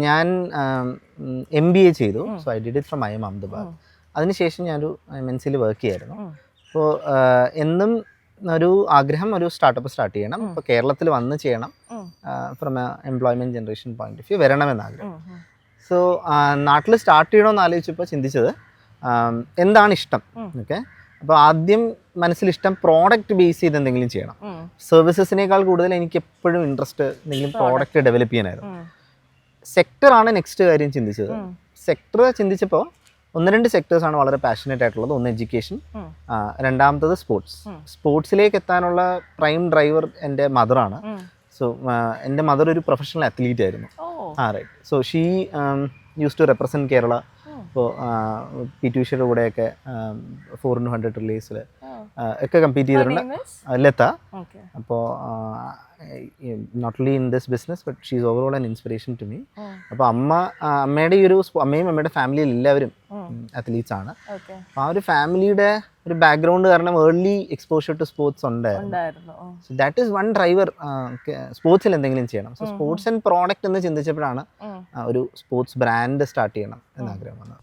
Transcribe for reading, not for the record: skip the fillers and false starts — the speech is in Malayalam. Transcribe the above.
ഞാൻ MBA ചെയ്തു. So I did it from IIM Ahmedabad. അതിനുശേഷം ഞാനൊരു MNCയിൽ വർക്ക് ചെയ്യായിരുന്നു. അപ്പോൾ എന്നും ഒരു ആഗ്രഹം ഒരു സ്റ്റാർട്ടപ്പ് സ്റ്റാർട്ട് ചെയ്യണം. ഇപ്പോൾ കേരളത്തിൽ വന്ന് ചെയ്യണം. From employment generation point of view വരണമെന്നാഗ്രഹം. സോ നാട്ടിൽ സ്റ്റാർട്ട് ചെയ്യണമെന്ന് ആലോചിച്ചപ്പോൾ ചിന്തിച്ചത് എന്താണ് ഇഷ്ടം. ഓക്കെ, അപ്പോൾ ആദ്യം മനസ്സിലിഷ്ടം പ്രോഡക്റ്റ് ബേസ് ചെയ്ത് എന്തെങ്കിലും ചെയ്യണം. സർവീസസിനേക്കാൾ കൂടുതൽ എനിക്ക് എപ്പോഴും ഇൻട്രസ്റ്റ് എന്തെങ്കിലും പ്രോഡക്റ്റ് ഡെവലപ്പ് ചെയ്യാനായിരുന്നു. സെക്ടറാണ് നെക്സ്റ്റ് കാര്യം ചിന്തിച്ചത്. സെക്ടർ ചിന്തിച്ചപ്പോൾ 1-2 സെക്ടേഴ്സാണ് വളരെ പാഷനേറ്റ് ആയിട്ടുള്ളത്. ഒന്ന് എഡ്യൂക്കേഷൻ, രണ്ടാമത്തത് സ്പോർട്സ്. സ്പോർട്സിലേക്ക് എത്താനുള്ള പ്രൈം ഡ്രൈവർ എൻ്റെ മദറാണ്. സോ എൻ്റെ മദർ ഒരു പ്രൊഫഷണൽ അത്ലീറ്റ് ആയിരുന്നു. Right. So she use to represent Kerala. ഇപ്പോൾ PT ഉഷയുടെ കൂടെയൊക്കെ 4x100 റിലേസിൽ ഒക്കെ കമ്പീറ്റ് ചെയ്തിട്ടുണ്ട്. ലത. അപ്പോൾ not only in this business but she is overall an inspiration to me. അപ്പോൾ അമ്മയുടെ അമ്മയും അമ്മയുടെ ഫാമിലിയിൽ എല്ലാവരും അത്ലീറ്റ്സ് ആണ്. അപ്പോൾ ആ ഒരു ഫാമിലിയുടെ ഒരു ബാക്ക്ഗ്രൗണ്ട് കാരണം ഏർലി എക്സ്പോഷർ ടു സ്പോർട്സ് ഉണ്ടായിരുന്നു. So that is one driver. സ്പോർട്സിൽ എന്തെങ്കിലും ചെയ്യണം. സോ സ്പോർട്സ് ആൻഡ് പ്രോഡക്റ്റ് എന്ന് ചിന്തിച്ചപ്പോഴാണ് ഒരു സ്പോർട്സ് ബ്രാൻഡ് സ്റ്റാർട്ട് ചെയ്യണം എന്നാഗ്രഹം വന്നത്.